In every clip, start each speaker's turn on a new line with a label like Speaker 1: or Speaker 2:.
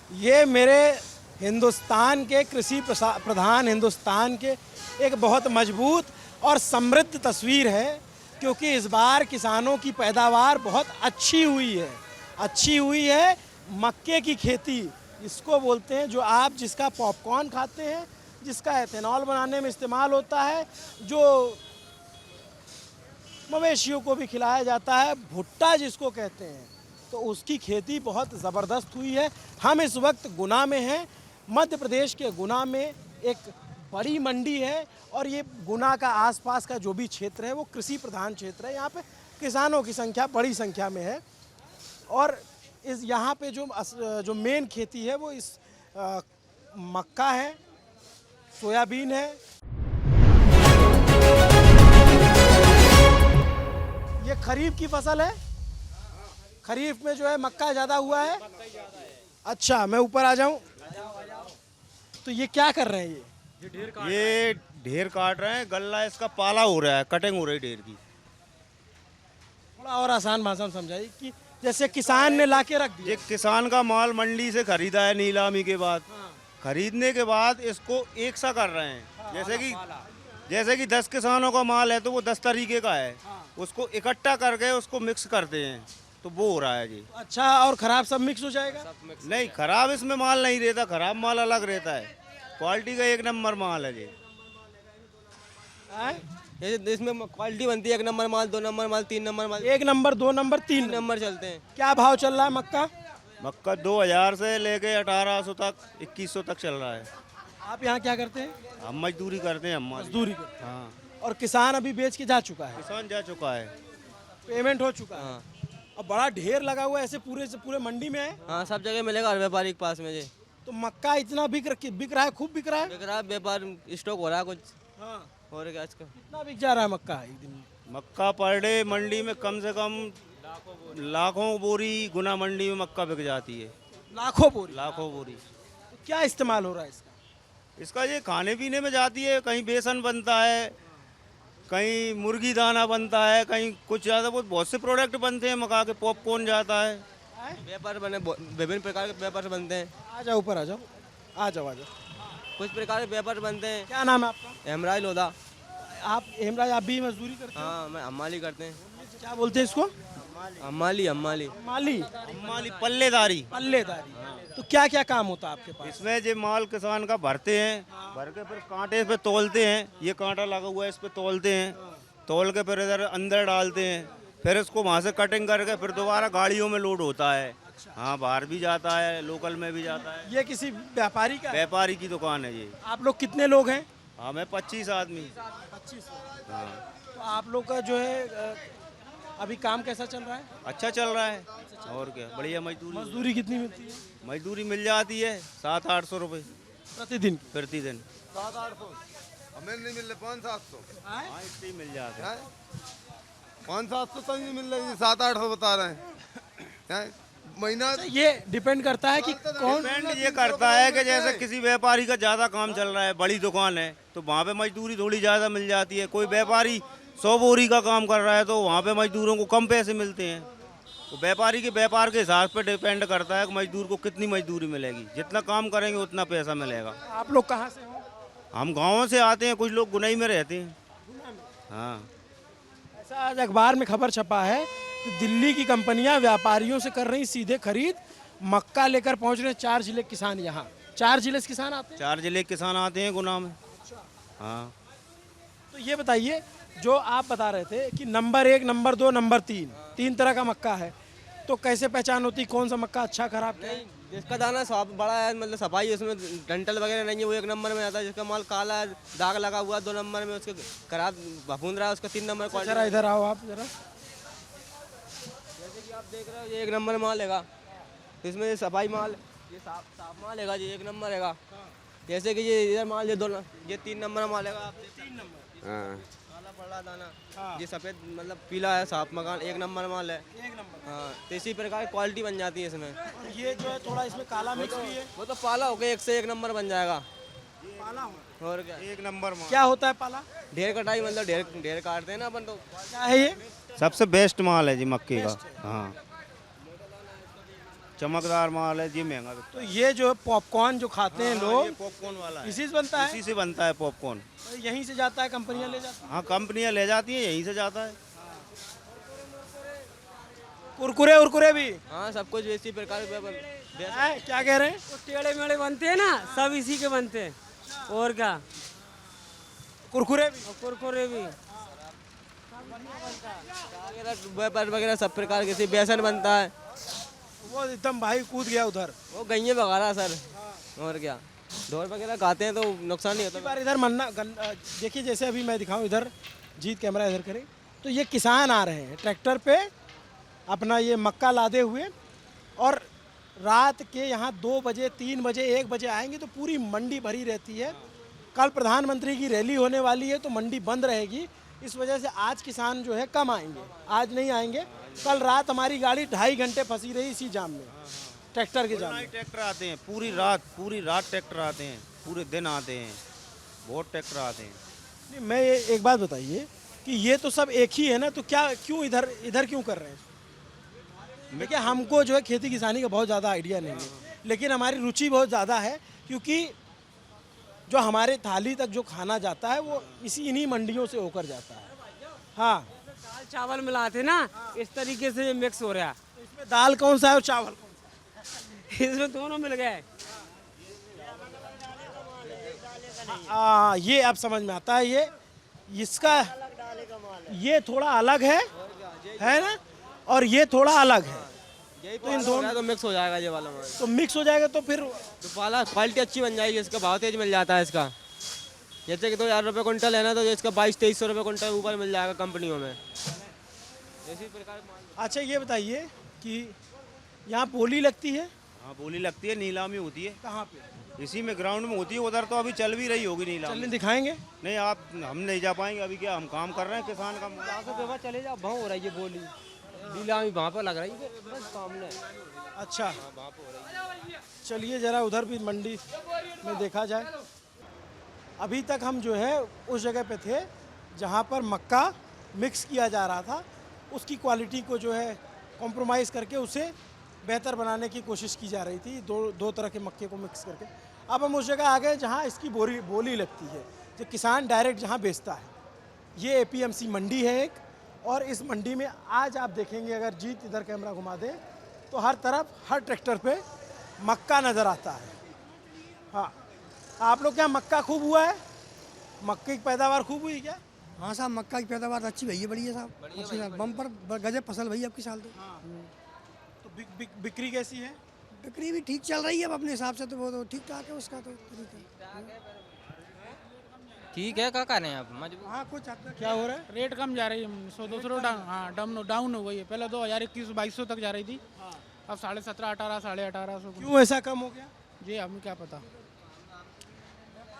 Speaker 1: ये मेरे हिंदुस्तान के कृषि प्रधान हिंदुस्तान के एक बहुत मजबूत और समृद्ध तस्वीर है, क्योंकि इस बार किसानों की पैदावार बहुत अच्छी हुई है। मक्के की खेती इसको बोलते हैं, जो आप जिसका पॉपकॉर्न खाते हैं, जिसका एथेनॉल बनाने में इस्तेमाल होता है, जो मवेशियों को भी खिलाया जाता है, भुट्टा जिसको कहते हैं, तो उसकी खेती बहुत ज़बरदस्त हुई है। हम इस वक्त गुना में हैं, मध्य प्रदेश के गुना में एक बड़ी मंडी है, और ये गुना का आसपास का जो भी क्षेत्र है वो कृषि प्रधान क्षेत्र है। यहाँ पे किसानों की संख्या बड़ी संख्या में है, और इस यहाँ पे जो मेन खेती है वो इस मक्का है, सोयाबीन है। ये खरीफ की फसल है। खरीफ में जो है मक्का ज़्यादा हुआ है। अच्छा, मैं ऊपर आ जाऊं। तो ये क्या कर रहे हैं?
Speaker 2: ये ढेर काट रहे हैं, गल्ला इसका पाला हो रहा है, कटिंग हो रही है ढेर की।
Speaker 1: थोड़ा और आसान भाषा में समझाइए कि जैसे किसान ने लाके रख दिया।
Speaker 2: ये किसान का माल मंडी से खरीदा है नीलामी के बाद। खरीदने के बाद इसको एक सा कर रहे हैं। जैसे कि 10 किसानों का माल है तो वो 10 तरीके का है, उसको इकट्ठा करके उसको मिक्स करते हैं, तो वो हो रहा है जी।
Speaker 1: अच्छा, और खराब सब मिक्स हो जाएगा?
Speaker 2: नहीं, खराब इसमें माल नहीं रहता, खराब माल अलग रहता है। क्वालिटी का 1 नंबर माल है जी।
Speaker 3: जैसे इसमें क्वालिटी बनती है 1 नंबर माल, 2 नंबर माल, 3 नंबर माल।
Speaker 1: 1 नंबर, 2 नंबर, 3
Speaker 3: नंबर चलते हैं।
Speaker 1: क्या भाव चल रहा है मक्का?
Speaker 2: मक्का 2000 से लेके 1800 तक, 2100 तक चल रहा है।
Speaker 1: आप यहाँ क्या करते हैं?
Speaker 2: हम मजदूरी करते हैं। हम
Speaker 1: मजदूरी करते हैं।
Speaker 2: हाँ,
Speaker 1: और किसान अभी बेच के जा चुका है?
Speaker 2: किसान जा चुका है,
Speaker 1: पेमेंट हो चुका है। और बड़ा ढेर लगा हुआ है, ऐसे पूरे से पूरे मंडी में है।
Speaker 3: हाँ, सब जगह मिलेगा हर व्यापारी के पास में जी।
Speaker 1: तो मक्का इतना बिक रहा है, खूब बिक रहा है।
Speaker 3: बिक रहा है, व्यापार स्टॉक हो रहा है कुछ।
Speaker 1: हाँ।
Speaker 3: और क्या इसका
Speaker 1: कितना बिक जा रहा है मक्का एक दिन में?
Speaker 2: मक्का पर डे मंडी में कम से कम लाखों बोरी गुना मंडी में मक्का बिक जाती है।
Speaker 1: लाखों बोरी?
Speaker 2: लाखों बोरी।
Speaker 1: तो क्या इस्तेमाल हो रहा है इसका?
Speaker 2: इसका ये खाने पीने में जाती है, कहीं बेसन बनता है, कहीं मुर्गी दाना बनता है, कहीं कुछ ज़्यादा बहुत से प्रोडक्ट बनते हैं। मक्का के पॉपकॉर्न जाता है।
Speaker 3: व्यापार बने, विभिन्न प्रकार के व्यापार बनते हैं।
Speaker 1: आ जाओ ऊपर, आ जाओ, आ जाओ, आ जाओ।
Speaker 3: कुछ प्रकार के व्यापार बनते हैं।
Speaker 1: क्या नाम है आपका?
Speaker 3: हेमराज लोधा।
Speaker 1: आप हेमराज, आप भी मजदूरी करते हैं?
Speaker 3: हाँ, मैं हमाली करते हैं।
Speaker 1: क्या बोलते हैं इसको?
Speaker 3: हमाली
Speaker 1: माली?
Speaker 2: माली पल्लेदारी।
Speaker 1: पल्लेदारी। तो क्या क्या काम होता है आपके पास?
Speaker 2: इसमें जो माल किसान का भरते हैं, भर के फिर कांटे पे तोलते हैं। ये कांटा लगा हुआ है, इस पे तोलते हैं, तोल के फिर इधर अंदर डालते हैं, फिर इसको वहाँ से कटिंग करके फिर दोबारा गाड़ियों में लोड होता है। हाँ, बाहर भी जाता है, लोकल में भी जाता है।
Speaker 1: ये किसी व्यापारी का?
Speaker 2: व्यापारी की दुकान है ये।
Speaker 1: आप लोग कितने लोग हैं?
Speaker 2: हमें 25 आदमी।
Speaker 1: 25।
Speaker 2: हाँ,
Speaker 1: तो आप लोग का जो है अभी काम कैसा चल रहा है?
Speaker 2: अच्छा चल रहा है। और क्या, बढ़िया मजदूरी।
Speaker 1: मजदूरी कितनी मिलती है?
Speaker 2: मजदूरी मिल जाती है 700-800 रुपये
Speaker 1: प्रतिदिन?
Speaker 2: प्रतिदिन।
Speaker 4: 700-800 हमें नहीं मिल रहे, 500-700।
Speaker 2: हाँ, इतने ही मिल जाते हैं।
Speaker 4: 500-700 तो नहीं मिल रही, 700-800 बता रहे हैं। महीना
Speaker 1: ये डिपेंड करता है कि कौन।
Speaker 2: डिपेंड ये करता है कि जैसे किसी व्यापारी का ज़्यादा काम चल रहा है, बड़ी दुकान है, तो वहाँ पे मजदूरी थोड़ी ज़्यादा मिल जाती है। कोई व्यापारी 100 बोरी का काम कर रहा है तो वहाँ पे मजदूरों को कम पैसे मिलते हैं। तो व्यापारी के व्यापार के हिसाब पे डिपेंड करता है कि मजदूर को कितनी मजदूरी मिलेगी। जितना काम करेंगे उतना पैसा मिलेगा।
Speaker 1: आप लोग कहाँ से हो?
Speaker 2: हम गाँव से आते हैं, कुछ लोग गुनाई में रहते हैं। हाँ,
Speaker 1: ऐसा आज अखबार में खबर छपा है कि दिल्ली की कंपनियां व्यापारियों से कर रही सीधे खरीद, मक्का लेकर पहुंच रहे 4 जिले के किसान। यहाँ 4 जिले से किसान आते हैं?
Speaker 2: 4 जिले के किसान आते हैं गुना में। हाँ,
Speaker 1: तो ये बताइए, जो आप बता रहे थे कि नंबर 1, नंबर 2, नंबर 3 तरह का मक्का है, तो कैसे पहचान होती कौन सा मक्का अच्छा खराब क्या है?
Speaker 3: जिसका दाना साफ बड़ा है, मतलब सफाई उसमें डंटल वगैरह नहीं है, वो 1 नंबर में आता है। जिसका माल काला है, दाग लगा हुआ 2 नंबर में, उसके खराब फफूंद रहा है, उसका 3 नंबर क्वालिटी।
Speaker 1: जरा इधर आओ आप जरा।
Speaker 3: जैसे कि आप देख रहे हो, ये 1 नंबर माल है। इसमें सफाई माल, ये साफ माल है जी, 1 नंबर है। जैसे कि ये इधर माल, ये 3 नंबर माल है। आप 3 नंबर। हाँ, काला पड़ा दाना। ये सफ़ेद मतलब पीला है, साफ मकान, 1 नंबर माल है।
Speaker 1: 1 नंबर।
Speaker 3: हाँ, तो इसी प्रकार की क्वालिटी बन जाती है इसमें।
Speaker 1: और ये जो है थोड़ा इसमें काला मिक्स भी है।
Speaker 3: वो तो पाला हो गया, 1 से 1 नंबर बन जाएगा।
Speaker 1: पाला हो?
Speaker 3: और क्या,
Speaker 2: 1 नंबर माल।
Speaker 1: क्या होता है पाला?
Speaker 3: ढेर कटाई, मतलब ढेर काटते हैं ना अपन। तो
Speaker 1: क्या है ये?
Speaker 2: सबसे बेस्ट माल है जी मक्के का। हाँ, चमकदार माल है, ये महंगा
Speaker 1: तो ये जो पॉपकॉर्न जो खाते हैं
Speaker 2: ये
Speaker 1: लोग,
Speaker 2: पॉपकॉर्न वाला है,
Speaker 1: इसी से बनता है?
Speaker 2: इसी से बनता है पॉपकॉर्न।
Speaker 1: यहीं से जाता है, कंपनियां ले जाती
Speaker 2: हाँ, कंपनियां ले जाती हैं, यहीं से जाता है।
Speaker 1: हैं? कुरकुरे उरकुरे भी
Speaker 3: हाँ सब कुछ इसी प्रकार
Speaker 1: हैं? क्या कह रहे हैं?
Speaker 5: टेढ़े मेढ़े बनते हैं ना, सब इसी के बनते हैं। और क्या,
Speaker 1: कुरकुरे भी?
Speaker 5: और कुरकुरे भी।
Speaker 3: व्यापार वगैरह सब प्रकार के, इसी बेसन बनता है।
Speaker 1: वो एकदम भाई कूद गया उधर।
Speaker 3: वो गइये वगैरह सर, और क्या ढोल वगैरह खाते हैं तो नुकसान नहीं
Speaker 1: इस
Speaker 3: होता।
Speaker 1: बार इधर देखिए, जैसे अभी मैं दिखाऊं इधर, जीत कैमरा इधर करें, तो ये किसान आ रहे हैं ट्रैक्टर पे अपना ये मक्का लादे हुए, और रात के यहाँ 2 बजे 3 बजे 1 बजे आएंगे तो पूरी मंडी भरी रहती है। कल प्रधानमंत्री की रैली होने वाली है तो मंडी बंद रहेगी, इस वजह से आज किसान जो है कम आएंगे, आज नहीं आएंगे। कल रात हमारी गाड़ी 2.5 घंटे फंसी रही इसी जाम में, ट्रैक्टर के जाम में।
Speaker 2: ट्रैक्टर आते हैं, पूरी रात ट्रैक्टर आते हैं, पूरे दिन आते हैं, बहुत ट्रैक्टर आते हैं।
Speaker 1: नहीं, मैं एक बात बताइए कि ये तो सब एक ही है ना, तो क्या क्यों इधर क्यों कर रहे हैं? देखिए, हमको जो है खेती किसानी का बहुत ज़्यादा आइडिया नहीं है, लेकिन हमारी रुचि बहुत ज़्यादा है, क्योंकि जो हमारे थाली तक जो खाना जाता है वो इन्हीं मंडियों से होकर जाता है। हाँ,
Speaker 5: दाल चावल मिलाते ना, इस तरीके से ये मिक्स हो रहा है।
Speaker 1: तो इसमें दाल कौन सा है और चावल कौन सा
Speaker 5: इसमें दोनों मिल गए।
Speaker 1: है? ये अब समझ में आता है, ये इसका ये थोड़ा अलग है ना, और ये थोड़ा अलग है,
Speaker 3: तो इन दोनों तो मिक्स हो जाएगा ये वाला माल।
Speaker 1: तो मिक्स हो जाएगा तो फिर
Speaker 3: तो वाला क्वालिटी अच्छी बन जाएगी, इसका भाव तेज मिल जाता है इसका। जैसे कि 2,000 रुपये कुंटल है ना, तो इसका 2200-2300 रुपये कुंटल ऊपर मिल जाएगा कंपनियों में। इसी प्रकार
Speaker 1: अच्छा, ये बताइए कि यहाँ बोली लगती है
Speaker 2: हाँ, बोली लगती है, नीलामी होती है,
Speaker 1: कहाँ पे?
Speaker 2: इसी में ग्राउंड में होती है। उधर तो अभी चल भी रही होगी नीलामी।
Speaker 1: चलने दिखाएंगे?
Speaker 2: नहीं, हम नहीं जा पाएंगे अभी, क्या हम काम कर रहे हैं किसान का।
Speaker 3: यहाँ से व्यवहार चले जाओ, भाव हो रहा है ये बोली नीलामी वहाँ पर लग रही है बस सामने।
Speaker 1: अच्छा, चलिए जरा उधर भी मंडी में देखा जाए। अभी तक हम जो है उस जगह पे थे जहाँ पर मक्का मिक्स किया जा रहा था, उसकी क्वालिटी को जो है कॉम्प्रोमाइज़ करके उसे बेहतर बनाने की कोशिश की जा रही थी, दो तरह के मक्के को मिक्स करके। अब हम उस जगह आ गए जहाँ इसकी बोली लगती है, जो किसान डायरेक्ट जहाँ बेचता है। ये APMC मंडी है एक, और इस मंडी में आज आप देखेंगे, अगर जीत इधर कैमरा घुमा दे तो हर तरफ हर ट्रैक्टर पे मक्का नज़र आता है। हाँ, आप लोग क्या मक्का खूब हुआ है? मक्के की पैदावार खूब हुई क्या?
Speaker 6: हाँ साहब, मक्का की पैदावार अच्छी भई है, बढ़िया साहब, अच्छी साहब, बम्पर गजब फसल भई आपकी साल तो।
Speaker 1: तो बिक्री कैसी है?
Speaker 6: बिक्री भी ठीक चल रही है अब अपने हिसाब से, तो वो तो ठीक ठाक है उसका तो तरीका।
Speaker 7: ठीक है, क्या करें आप मजबूर।
Speaker 6: हाँ, कुछ हद तक
Speaker 1: क्या हो रहा है?
Speaker 8: रेट कम जा रही है, 100-200 डाउन हो गई है। पहले 2021-2200 तक जा रही थी, अब 17,500 18,500
Speaker 1: क्यों ऐसा कम हो गया?
Speaker 8: जी हमें क्या पता,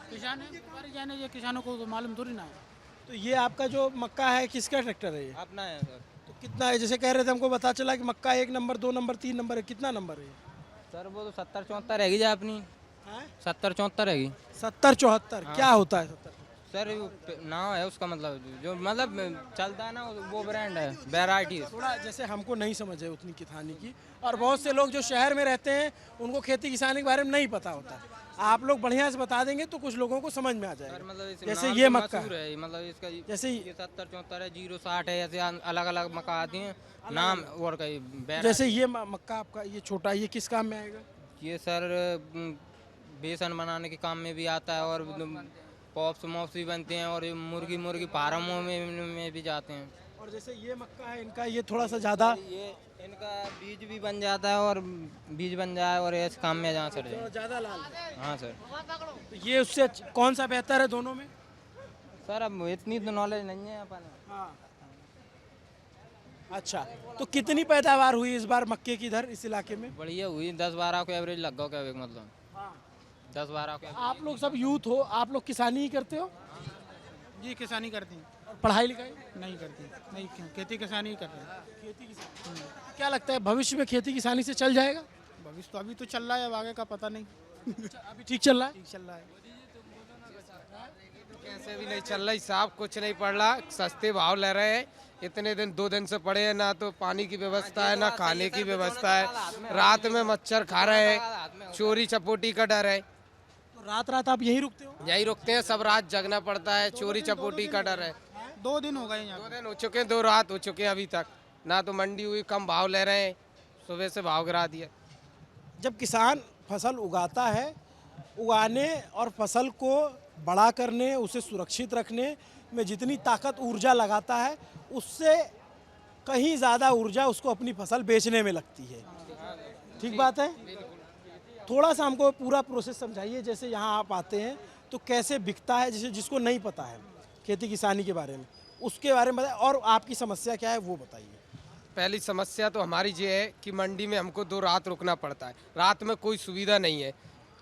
Speaker 8: किसान है, व्यापारी जाने, ये किसानों को तो मालूम थोड़ी ना है।
Speaker 1: तो ये आपका जो मक्का है किसका ट्रैक्टर है ये?
Speaker 3: अपना है सर।
Speaker 1: तो कितना है? जैसे कह रहे थे, हमको पता चला कि मक्का 1 नंबर 2 नंबर 3 नंबर है, कितना नंबर है ये?
Speaker 3: सर वो तो 70-74 रहेगी जा अपनी, 70-74 रहेगी
Speaker 1: 70-74 क्या होता है 70?
Speaker 3: सर। नाम है उसका, मतलब जो मतलब चलता है ना वो ब्रांड है, वैरायटी।
Speaker 1: थोड़ा जैसे हमको नहीं समझ है उतनी किसानी की, और बहुत से लोग जो शहर में रहते हैं उनको खेती किसानी के बारे में नहीं पता होता। आप लोग बढ़िया से बता देंगे तो कुछ लोगों को समझ में आ जाएगा।
Speaker 3: मतलब
Speaker 1: जैसे ये मक्का
Speaker 3: है, मतलब इसका
Speaker 1: जैसे
Speaker 3: ये 70-74 है, 0-60 है, ऐसे अलग अलग मक्का आती हैं नाम और कई।
Speaker 1: जैसे ये मक्का आपका ये छोटा, ये किस काम में आएगा?
Speaker 3: ये सर बेसन बनाने के काम में भी आता है, और पॉप्स मॉप्स भी बनते हैं, और मुर्गी फार्मों में भी जाते हैं।
Speaker 1: और जैसे ये मक्का है इनका, ये थोड़ा सा ज़्यादा,
Speaker 3: ये इनका बीज भी बन जाता है, और बीज बन जाए और ऐसे काम में जहाँ सर जाए।
Speaker 1: ज़्यादा लाल है।
Speaker 3: हाँ सर।
Speaker 1: तो ये उससे कौन सा बेहतर है दोनों में?
Speaker 3: सर अब इतनी तो नॉलेज नहीं है अपन।
Speaker 1: हाँ, अच्छा, तो कितनी पैदावार हुई इस बार मक्के की इधर इस इलाके में?
Speaker 3: बढ़िया हुई, 10-12 को एवरेज लग गया, क्या मतलब 10-12 को।
Speaker 1: आप लोग सब यूथ हो, आप लोग किसानी ही करते हो?
Speaker 8: जी किसानी करती हैं,
Speaker 1: और पढ़ाई लिखाई?
Speaker 8: नहीं करती, नहीं खेती किसानी ही करते हैं।
Speaker 1: खेती किसानी। क्या लगता है भविष्य में खेती किसानी से चल जाएगा?
Speaker 8: भविष्य तो अभी तो चल रहा है, अब आगे का पता नहीं।
Speaker 1: अभी ठीक चल रहा है?
Speaker 8: ठीक चल रहा है।
Speaker 9: कैसे भी नहीं चल रहा, हिसाब कुछ नहीं पड़ रहा, सस्ते भाव ले रहे हैं, इतने दिन 2 दिन से पड़े हैं, ना तो पानी की व्यवस्था है ना खाने की व्यवस्था है। रात में मच्छर खा रहे हैं, चोरी चपोटी का डर है।
Speaker 1: तो रात रात आप यहीं रुकते हो?
Speaker 9: यही रुकते हैं, सब रात जगना पड़ता है, चोरी चपोटी का डर है।
Speaker 8: 2 दिन हो गए यहाँ
Speaker 9: 2 दिन हो चुके हैं, 2 रात हो चुके हैं अभी तक। ना तो मंडी हुई, कम भाव ले रहे हैं, सुबह से भाव गिरा दिया।
Speaker 1: जब किसान फसल उगाता है, उगाने और फसल को बड़ा करने, उसे सुरक्षित रखने में जितनी ताकत ऊर्जा लगाता है, उससे कहीं ज़्यादा ऊर्जा उसको अपनी फसल बेचने में लगती है। ठीक बात है? थोड़ा सा हमको पूरा प्रोसेस समझाइए। जैसे यहाँ आप आते हैं तो कैसे बिकता है, जैसे जिसको नहीं पता है खेती किसानी के बारे में, उसके बारे में बताइए, और आपकी समस्या क्या है वो बताइए।
Speaker 9: पहली समस्या तो हमारी ये है कि मंडी में हमको 2 रात रुकना पड़ता है। रात में कोई सुविधा नहीं है।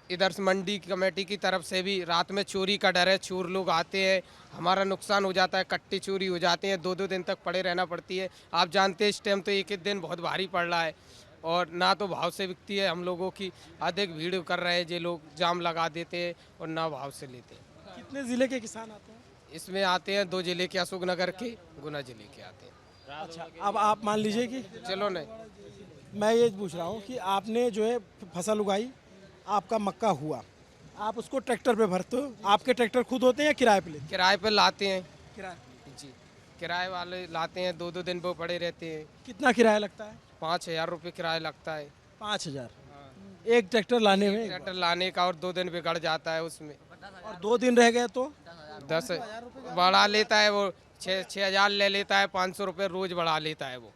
Speaker 9: इधर से मंडी कमेटी की तरफ से भी रात में चोरी का डर है, चोर लोग आते हैं, हमारा नुकसान हो जाता है, कट्टी चोरी हो जाते हैं, 2-2 दिन तक पड़े रहना पड़ती है। आप जानते हैं इस टाइम तो एक दिन बहुत भारी पड़ रहा है, और ना तो भाव से बिकती है, हम लोगों की अधिक भीड़ कर रहे हैं, ये लोग जाम लगा देते हैं और ना भाव से लेते हैं।
Speaker 1: कितने ज़िले के किसान आते हैं?
Speaker 9: इसमें आते हैं 2 जिले के, अशोकनगर के, गुना जिले के आते हैं।
Speaker 1: अच्छा, अब आप मान लीजिए कि
Speaker 9: चलो नहीं,
Speaker 1: मैं ये पूछ रहा हूँ कि आपने जो है फसल उगाई, आपका मक्का हुआ, आप उसको ट्रैक्टर पे भरते हो? आपके ट्रैक्टर खुद होते हैं या किराए पे लेते हैं?
Speaker 9: किराए पर लाते हैं
Speaker 1: किराए।
Speaker 9: जी, किराए वाले लाते हैं, 2-2 दिन वो पड़े रहते हैं।
Speaker 1: कितना किराया लगता है?
Speaker 9: 5,000 रुपये किराया लगता है
Speaker 1: 5,000 एक ट्रैक्टर लाने में?
Speaker 9: ट्रैक्टर लाने का, और 2 दिन बिगड़ जाता है उसमें।
Speaker 1: और 2 दिन रह गए तो
Speaker 9: 10 बढ़ा लेता है वो, 6,000 ले लेता है, 500 रुपये रोज बढ़ा लेता है वो।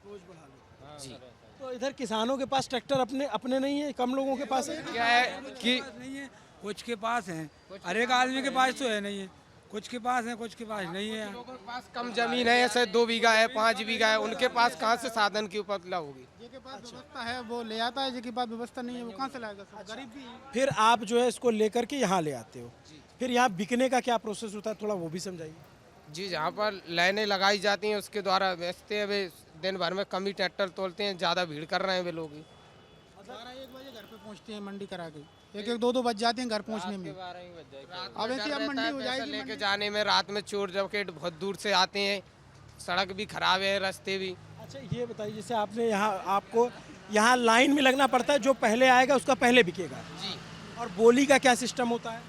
Speaker 9: जी,
Speaker 1: तो इधर किसानों के पास ट्रैक्टर अपने अपने नहीं है, कम लोगों के पास है।
Speaker 9: क्या है कि
Speaker 6: नहीं है, कुछ के पास है, हर एक आदमी के पास तो है नहीं है, कुछ के पास है, कुछ के पास नहीं है।
Speaker 9: लोगों के पास कम जमीन है, ऐसे 2 बीघा है, 5 बीघा है, उनके पास कहाँ से साधन की उपलब्धता होगी?
Speaker 8: जिनके पास व्यवस्था है वो ले आता है, जिनके पास व्यवस्था नहीं है वो कहाँ से लाएगा? सब गरीब भी है।
Speaker 1: फिर आप जो है इसको लेकर के यहाँ ले आते हो, फिर यहाँ बिकने का क्या प्रोसेस होता है, थोड़ा वो भी समझाइए।
Speaker 9: जी, जहाँ पर लाइनें लगाई जाती हैं उसके द्वारा बेचते हैं वे। दिन भर में कम ही ट्रैक्टर तोलते हैं, ज़्यादा भीड़ कर रहे हैं वे लोग ही।
Speaker 8: 12-1 बजे घर पे पहुँचते हैं मंडी करा के, 1-1, 2-2 बज जाते हैं घर पहुँचने में। अब ऐसे अब मंडी हो जाएगी।
Speaker 9: लेके जाने में रात में चोर जबकि बहुत दूर से आते हैं, सड़क भी खराब है, रास्ते भी।
Speaker 1: अच्छा, ये बताइए, जैसे आपने यहाँ, आपको यहाँ लाइन में लगना पड़ता है, जो पहले आएगा उसका पहले बिकेगा
Speaker 9: जी,
Speaker 1: और बोली का क्या सिस्टम होता है?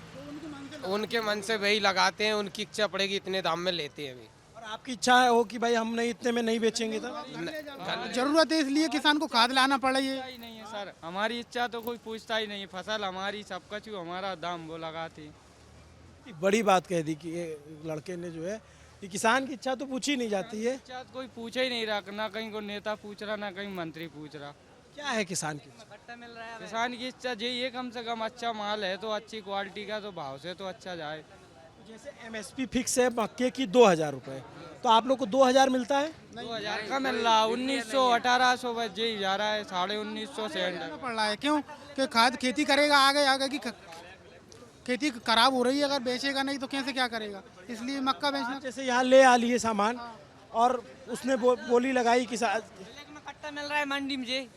Speaker 9: उनके मन से वही लगाते हैं, उनकी इच्छा पड़ेगी इतने दाम में लेते हैं वे।
Speaker 1: और आपकी इच्छा हो कि भाई हम नहीं, इतने में नहीं बेचेंगे तब?
Speaker 8: जरूरत है इसलिए किसान को खाद लाना पड़ा। ये
Speaker 5: ही नहीं है सर, हमारी इच्छा तो कोई पूछता ही नहीं है, फसल हमारी, सब कुछ हमारा, दाम वो लगाते हैं।
Speaker 1: एक बड़ी बात कह दी कि ये लड़के ने जो है कि किसान की इच्छा तो पूछी नहीं जाती है।
Speaker 5: इच्छा तो कोई पूछे ही नहीं रहा, ना कहीं को नेता पूछ रहा, ना कहीं मंत्री पूछ रहा।
Speaker 1: क्या है किसान की इच्छा?
Speaker 5: किसान की इच्छा यही है, कम से कम अच्छा माल है तो अच्छी क्वालिटी का, तो भाव से तो अच्छा जाए।
Speaker 1: जैसे एमएसपी फिक्स है मक्के की 2,000 रुपये, तो आप लोग को 2,000 मिलता है?
Speaker 5: 2,000 का मिल रहा, 1,900, 1,800 बस यही जा रहा है, 1,950 से एंड।
Speaker 8: पड़ रहा है क्यों कि खाद खेती करेगा, आगे आगे की खेती खराब हो रही है, अगर बेचेगा नहीं तो कैसे क्या करेगा, इसलिए मक्का बेचना।
Speaker 1: जैसे यहाँ ले आ लिए सामान और उसने बोली लगाई कि
Speaker 5: में कट्टा मिल रहा है मंडी में जी,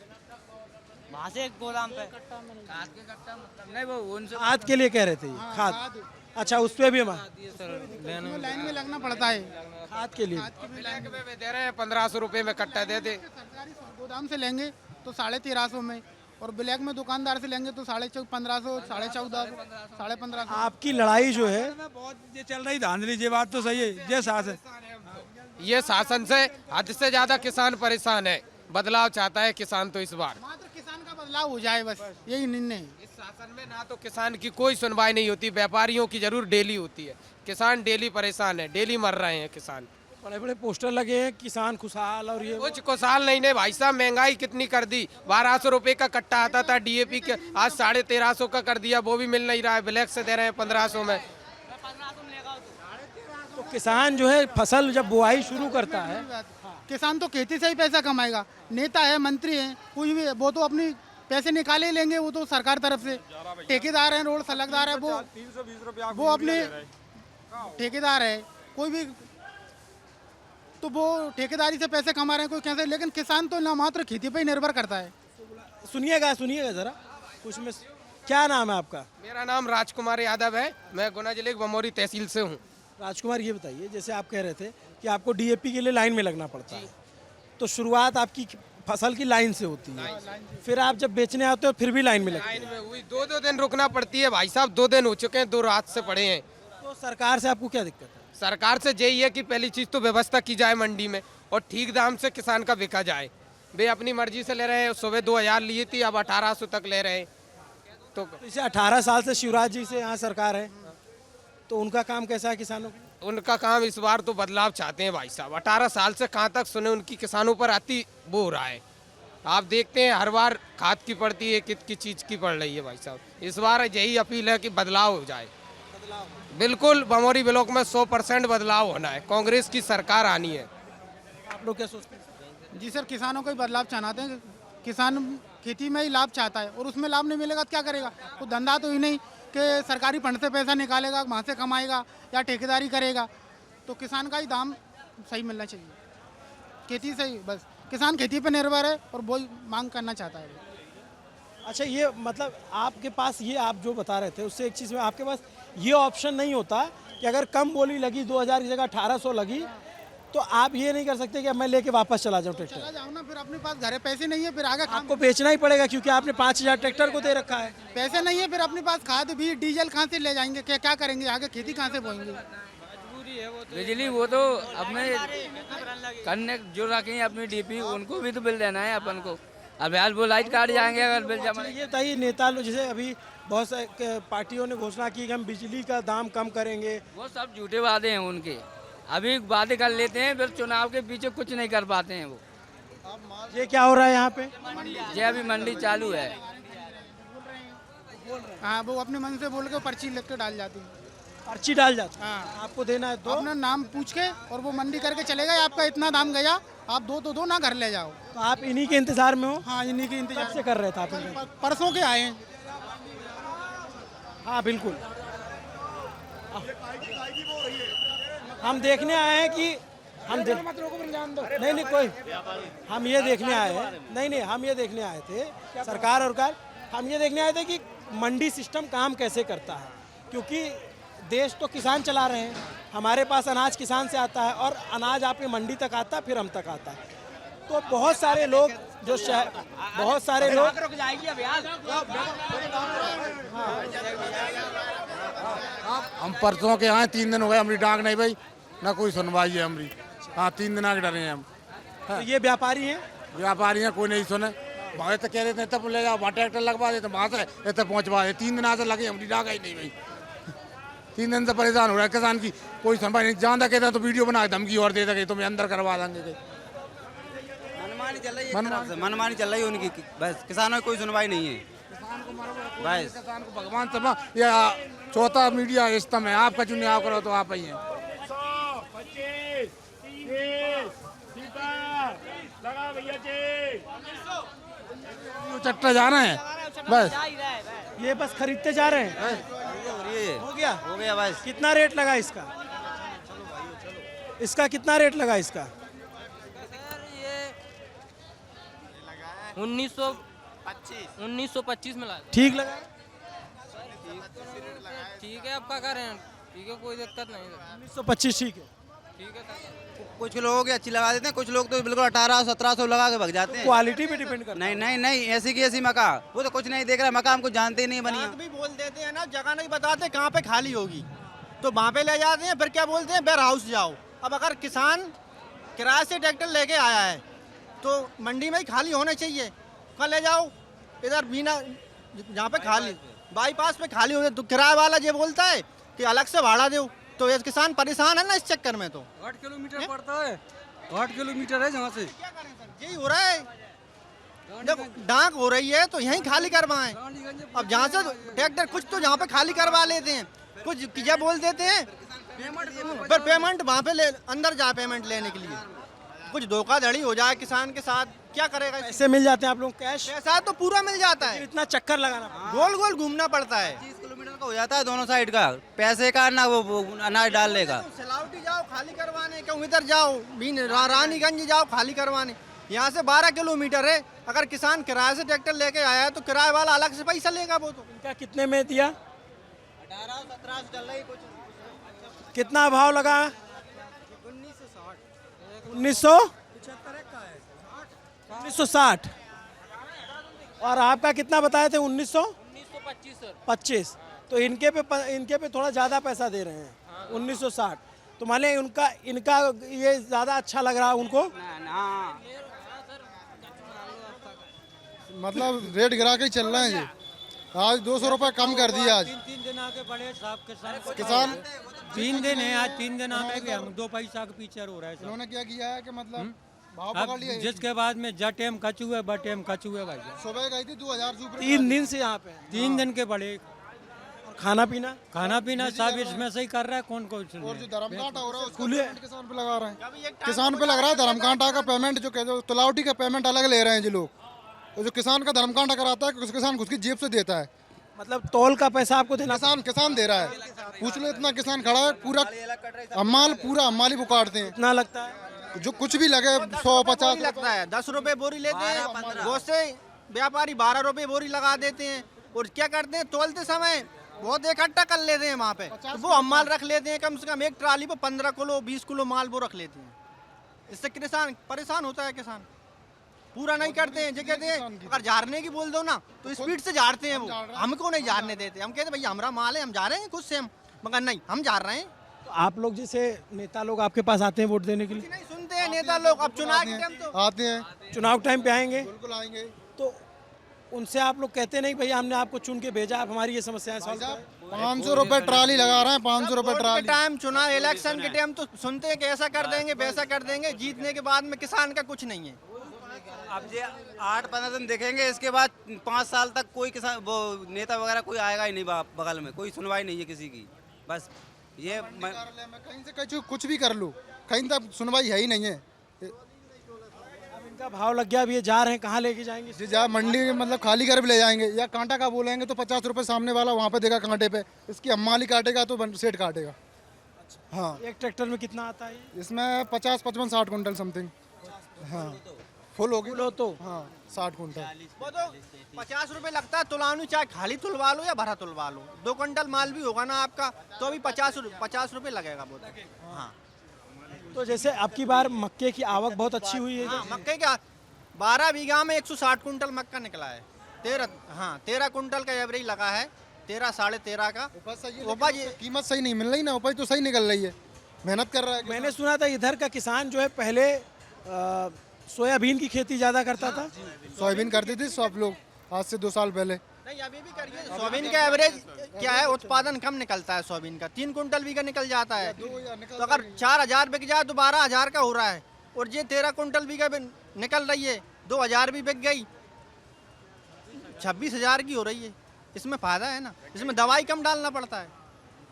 Speaker 5: वहाँ से एक गोदाम पे खाद के कट्टा, मतलब नहीं वो उनसे
Speaker 1: खाद के लिए कह रहे थे ये, खाद। अच्छा, उस पर भी हम
Speaker 8: लाइन में लगना पड़ता है
Speaker 1: खाद के लिए।
Speaker 9: ब्लैक में दे रहे हैं 1,500 रुपये में कट्टा दे दे।
Speaker 8: सरकारी गोदाम से लेंगे तो 1,350 में, और ब्लैक में दुकानदार से लेंगे तो 1,400, 1,400, 1,500।
Speaker 1: आपकी लड़ाई जो है
Speaker 6: बहुत ये चल रही धांधली, ये बात तो सही है, ये शासन,
Speaker 9: ये शासन से हद से ज्यादा किसान परेशान है। बदलाव चाहता है किसान तो इस बार।
Speaker 8: मात्र किसान का बदलाव हो जाए, बस यही निर्णय है।
Speaker 9: इस शासन में ना तो किसान की कोई सुनवाई नहीं होती, व्यापारियों की जरूर डेली होती है। किसान डेली परेशान है, डेली मर रहे हैं किसान।
Speaker 1: बड़े बड़े पोस्टर लगे हैं, किसान खुशहाल, और ये
Speaker 9: कुछ खुशहाल नहीं भाई साहब, महंगाई कितनी कर दी। 1,200 रुपये का कट्टा आता था डीएपी के, आज 1,350 का कर दिया, वो भी मिल नहीं रहा है, ब्लैक से दे रहे हैं 1,500 में।
Speaker 1: तो किसान जो है फसल जब बुआई शुरू करता है,
Speaker 8: किसान तो खेती से ही पैसा कमाएगा। नेता है, मंत्री है, कुछ भी है, वो तो अपनी पैसे निकाले ही लेंगे, वो तो सरकार तरफ से। ठेकेदार है, रोड सड़कदार है, वो अपने ठेकेदार है, कोई भी, तो वो ठेकेदारी से पैसे कमा रहे हैं, कोई कैसे। लेकिन किसान तो ना मात्र खेती पे ही निर्भर करता है।
Speaker 1: सुनिएगा जरा कुछ में। क्या नाम है आपका?
Speaker 9: मेरा नाम राजकुमार यादव है, मैं गुना जिले की बमोरी तहसील से हूँ।
Speaker 1: राजकुमार, ये बताइए, जैसे आप कह रहे थे कि आपको डीएपी के लिए लाइन में लगना पड़ता है। तो शुरुआत आपकी फसल की लाइन से होती है, फिर आप जब बेचने आते हो फिर भी लाइन में लगते हैं।
Speaker 9: लाइन में हुई 2-2 दिन रुकना पड़ती है भाई साहब, 2 दिन हो चुके हैं, 2 रात से पड़े हैं।
Speaker 1: तो सरकार से आपको क्या दिक्कत है?
Speaker 9: सरकार से यही है कि पहली चीज तो व्यवस्था की जाए मंडी में और ठीक दाम से किसान का बिका जाए। वे अपनी मर्जी से ले रहे हैं, सुबह 2000 लिए थी, अब 1800 तक ले रहे हैं। तो
Speaker 1: इसे 18 साल से शिवराज जी से यहाँ सरकार है, तो उनका काम कैसा है किसानों को?
Speaker 9: उनका काम इस बार तो बदलाव चाहते हैं भाई साहब। 18 साल से कहाँ तक सुने उनकी किसानों पर आती वो हो रहा है। आप देखते हैं हर बार खाद की पड़ती है, कित चीज की पड़ रही है भाई साहब। इस बार यही अपील है कि बदलाव हो जाए। बिल्कुल बमौरी ब्लॉक में 100% बदलाव होना है, कांग्रेस की सरकार आनी है।
Speaker 1: आप लोग क्या सोचते हैं?
Speaker 8: जी सर, किसानों को ही बदलाव चाहते हैं। किसान खेती में ही लाभ चाहता है और उसमें लाभ नहीं मिलेगा तो क्या करेगा? तो धंधा तो ही नहीं कि सरकारी फंड से पैसा निकालेगा, वहाँ से कमाएगा या ठेकेदारी करेगा। तो किसान का ही दाम सही मिलना चाहिए, खेती से ही। बस किसान खेती पर निर्भर है और वो मांग करना चाहता है।
Speaker 1: अच्छा, ये मतलब आपके पास ये आप जो बता रहे थे उससे एक चीज़ में आपके पास ये ऑप्शन नहीं होता कि अगर कम बोली लगी 2000 की जगह 1800 लगी तो आप ये नहीं कर सकते कि अब मैं लेके वापस चला जाऊँ ट्रैक्टर?
Speaker 8: चला जाओ ना, फिर अपने पास घरे पैसे नहीं है, फिर आगे काम
Speaker 1: आपको बेचना ही पड़ेगा क्योंकि आपने 5000 ट्रैक्टर को दे रखा है।
Speaker 8: पैसे नहीं है, फिर अपने पास खाद भी डीजल कहाँ से ले जाएंगे? क्या क्या करेंगे आगे? खेती कहाँ से बोएंगे?
Speaker 5: बिजली वो तो अपने करने जो रखें अपनी डीपी, उनको भी तो बिल देना है अपन को। अब यार वो लाइट काट जाएंगे अगर बिल जमा।
Speaker 1: ये बताइए, नेता लोग जैसे अभी बहुत से पार्टियों ने घोषणा की कि हम बिजली का दाम कम करेंगे,
Speaker 5: वो सब झूठे वादे हैं उनके। अभी वादे कर लेते हैं, फिर चुनाव के पीछे कुछ नहीं कर पाते हैं वो।
Speaker 1: ये क्या हो रहा है यहाँ पे?
Speaker 5: ये अभी मंडी चालू है।
Speaker 8: हाँ, वो अपने मन से बोल के पर्ची लिख के डाल जाती है।
Speaker 1: पर्ची डाल जाते हैं।
Speaker 8: हाँ,
Speaker 1: आपको देना है तो
Speaker 8: अपना नाम पूछ के और वो मंडी करके चलेगा, आपका इतना दाम गया, आप दो तो दो ना, घर ले जाओ।
Speaker 1: तो आप इन्हीं के इंतजार में हो?
Speaker 8: हाँ, इन्हीं के
Speaker 1: कब
Speaker 8: इंतजार
Speaker 1: से कर रहे थे आप इनका?
Speaker 8: परसों के आए हैं।
Speaker 1: हाँ बिल्कुल, हम देखने आए हैं कि नहीं नहीं कोई, हम ये देखने आए हैं, नहीं हम ये देखने आए थे सरकार और हम ये देखने आए थे कि मंडी सिस्टम काम कैसे करता है, क्योंकि देश तो किसान चला रहे हैं। हमारे पास अनाज किसान से आता है और अनाज आपके मंडी तक आता है, फिर हम तक आता है। तो बहुत सारे लोग जो बहुत सारे लोग
Speaker 10: हम परसों के आए, 3 दिन हो गए, हमारी डाक नहीं भाई, ना कोई सुनवाई है हमारी। हाँ, 3 दिन आगे डरे हैं हम।
Speaker 1: तो ये व्यापारी हैं,
Speaker 10: व्यापारी हैं, कोई नहीं सुने। वहाँ तो कह रहे थे तब ले जाओ, वहाँ ट्रैक्टर लगवा देते, वहाँ से इतने पहुँचवा दे। 3 दिन आज लगे, हमारी डाक ही नहीं भाई। 3 दिन से परेशान हो रहा है किसान की, कोई सुनवाई नहीं। जहाँ तक कहते हैं तो वीडियो बना धमकी और दे देंगे, तुम्हें अंदर करवा देंगे।
Speaker 2: मनमानी चल रही है उनकी, बस किसानों की कोई सुनवाई नहीं है। बस
Speaker 10: किसान को भगवान समा या चौथा मीडिया इस्तेम है, आपका चुनाव करो तो आप ही हैं। चट्टा जा रहे हैं बस,
Speaker 1: ये बस खरीदते जा रहे हैं। हो गया
Speaker 2: बस।
Speaker 1: कितना रेट लगा इसका? इसका कितना रेट लगा इसका?
Speaker 7: 1925 मिला।
Speaker 1: ठीक लगा?
Speaker 7: ठीक है, अब क्या करें? ठीक है, कोई दिक्कत नहीं है।
Speaker 1: 1925 ठीक है।
Speaker 7: ठीक है सर।
Speaker 2: कुछ लोग अच्छी लगा देते हैं, कुछ लोग तो बिल्कुल 1800-1700 लगा के भग जाते हैं।
Speaker 1: क्वालिटी पे डिपेंड करता है।
Speaker 2: नहीं ऐसी की ऐसी मका, वो तो कुछ नहीं देख रहा है, मका हमको जानते ही नहीं बनिया।
Speaker 11: भी बोल देते हैं ना, जगह नहीं बताते कहाँ पे खाली होगी, तो वहाँ पे ले जाते हैं। फिर क्या बोलते हैं, वेयर हाउस जाओ। अब अगर किसान किराए से ट्रैक्टर लेके आया है तो मंडी में ही खाली होने चाहिए। कल ले जाओ इधर बिना, जहाँ पे खाली बाईपास पे खाली हो, तो किराए वाला ये बोलता है कि अलग से भाड़ा दो। तो ये किसान परेशान है ना इस चक्कर में। तो
Speaker 6: 8 किलोमीटर पड़ता है, 8 किलोमीटर है जहाँ से।
Speaker 11: यही हो रहा है, जब डाक हो रही है तो यहीं खाली करवाएं। अब जहाँ से ट्रैक्टर कुछ तो जहाँ पे खाली करवा लेते हैं, कुछ क्या बोल देते हैं, फिर पेमेंट वहाँ पे अंदर जाए पेमेंट लेने के लिए। कुछ धोखाधड़ी हो जाए किसान के साथ, क्या करेगा?
Speaker 1: पैसे मिल जाते हैं आप लोग कैश?
Speaker 11: पैसा तो पूरा मिल जाता है,
Speaker 1: इतना चक्कर लगाना पड़ता है।
Speaker 11: गोल गोल घूमना पड़ता है।
Speaker 2: 30 किलोमीटर का हो जाता है दोनों साइड का, पैसे का ना वो अनाज डालने का।
Speaker 11: सिलावटी जाओ खाली करवाने, क्यों इधर जाओ रानीगंज जाओ खाली करवाने। यहाँ से 12 किलोमीटर है। अगर किसान किराए से ट्रैक्टर लेके आया है तो किराए वाला अलग से पैसा लेगा। वो तो
Speaker 1: इनका कितने में दिया?
Speaker 11: 1800-1700 चल रही कुछ।
Speaker 1: कितना भाव लगा?
Speaker 11: 1960।
Speaker 1: 1960 और आपका कितना बताए थे 1925 तो इनके पे थोड़ा ज़्यादा पैसा दे रहे हैं 1960 तो माने इनका ये ज़्यादा अच्छा लग रहा है उनको।
Speaker 8: मतलब रेट गिरा के ही चल रहे हैं ये। आज 200 रुपये कम कर दिया आज।
Speaker 6: 3 दिन आगे बढ़े साहब
Speaker 8: किसान
Speaker 6: 3 दिन है, आज 3 दिन आगे भी हम 2 पैसा के पीछे हो रहा है साहब।
Speaker 8: इन्होंने क्या किया है कि मतलब भाव
Speaker 6: अब
Speaker 8: पकड़ लिया।
Speaker 6: जिसके बाद में जटेम कचू है बटेम कचू है भाई।
Speaker 8: सुबह गई थी 2000 रुपये
Speaker 1: 3 दिन से यहाँ पे हैं।
Speaker 6: 3 दिन के बड़े
Speaker 1: और खाना पीना
Speaker 6: खाना पीना सब इसमें से ही कर रहा है। कौन
Speaker 8: और जो धर्म कांटा हो रहा है उसका
Speaker 1: खुले-
Speaker 8: पेमेंट किसान पे लगा रहे हैं। किसान पे लग रहा है धर्म कांटा का पेमेंट जो कहते हैं तुलावटी का पेमेंट अलग ले रहे हैं जो लोग। और जो किसान का धर्म कांटा कराता है किसान उसकी जेब से देता है।
Speaker 1: मतलब तौल का पैसा आपको देना
Speaker 8: किसान दे रहा है। पूछ लो इतना किसान खड़ा है पूरा अम्माल पूरा अम्माल ही वो काटते हैं।
Speaker 1: कितना लगता है
Speaker 8: जो कुछ भी लगे 150
Speaker 11: लगता है 10 रुपए बोरी लेते हैं बहुत से व्यापारी 12 रुपए बोरी लगा देते हैं और क्या करते हैं तोलते समय बहुत इकट्ठा कर लेते हैं वहाँ पे तो वो हम माल रख लेते हैं कम से कम एक ट्राली पे 15 किलो 20 किलो माल वो रख लेते हैं। इससे किसान परेशान होता है। किसान पूरा नहीं करते हैं जो कहते हैं अगर झाड़ने की बोल दो ना तो स्पीड से झाड़ते हैं वो हमको नहीं झाड़ने देते। हम कहते हैं भैया हमारा माल है हम जा रहे हैं खुद से हम मगर नहीं हम झाड़ रहे हैं।
Speaker 1: तो आप लोग जैसे नेता लोग आपके पास आते हैं वोट देने के लिए
Speaker 11: नहीं सुनते हैं नेता लोग। अब चुनाव के टाइम तो
Speaker 8: आते हैं
Speaker 1: चुनाव टाइम पे आएंगे
Speaker 8: बिल्कुल आएंगे।
Speaker 1: तो उनसे आप लोग कहते नहीं भैया हमने आपको चुन के भेजा आप हमारी ये समस्याएं सॉल्व करें।
Speaker 8: 500 रुपये ट्राली लगा रहे हैं 500 रुपये
Speaker 11: वोट के
Speaker 8: ट्राली।
Speaker 11: टाइम चुनाव इलेक्शन के टाइम तो सुनते हैं कि ऐसा कर देंगे वैसा कर देंगे। जीतने के बाद में किसान का कुछ नहीं है।
Speaker 2: अब ये 8-15 दिन देखेंगे इसके बाद 5 साल तक कोई किसान वो नेता वगैरह कोई आएगा ही नहीं बगल में। कोई सुनवाई नहीं है किसी की। बस ये
Speaker 8: कार्यालय में कहीं से कहीं कुछ भी कर लो कहीं तक सुनवाई है ही नहीं है।
Speaker 1: अब इनका भाव लग गया अब ये जा रहे हैं कहाँ लेके जाएंगे
Speaker 8: जी जहाँ मंडी में मतलब खाली कर भी ले जाएंगे या कांटा का बोलेंगे तो 50 रुपये सामने वाला वहाँ पे देगा कांटे पे। इसकी अम्माली काटेगा तो सेठ काटेगा। हाँ
Speaker 1: एक ट्रैक्टर में कितना आता है ये?
Speaker 8: इसमें 50 55 60 कुंटल समथिंग। हाँ फुल होगी
Speaker 1: लो तो
Speaker 8: हाँ 60 कुंटल।
Speaker 11: वो तो 50 रुपए लगता है तुलानी चाहे खाली तुलवा लो या भरा तुलवा लो। 2 क्विंटल माल भी होगा ना आपका तो भी 50 रुपए लगेगा वो तो। हाँ
Speaker 1: तो जैसे अब की बार मक्के की आवक बहुत अच्छी हुई है
Speaker 11: हाँ मक्के का 12 बीघा में 160 कुंटल मक्का निकला है। 13 कुंटल का एवरेज लगा है 13 साढ़े 13 का उपज।
Speaker 8: कीमत सही नहीं मिल रही ना उपज तो सही निकल रही है मेहनत कर रहा है।
Speaker 1: मैंने सुना था इधर का किसान जो है पहले सोयाबीन की खेती ज़्यादा करता था।
Speaker 8: सोयाबीन करते थे सब लोग आज से 2 साल पहले।
Speaker 11: नहीं अभी भी करिए। सोयाबीन का एवरेज क्या है उत्पादन कम निकलता है सोयाबीन का 3 कुंटल बीघा निकल जाता है। तो अगर 4000 बिक जाए तो 12000 का हो रहा है और ये 13 कुंटल बीघा निकल रही है 2000 भी बिक गई 26,000 की हो रही है। इसमें फायदा है ना। इसमें दवाई कम डालना पड़ता है।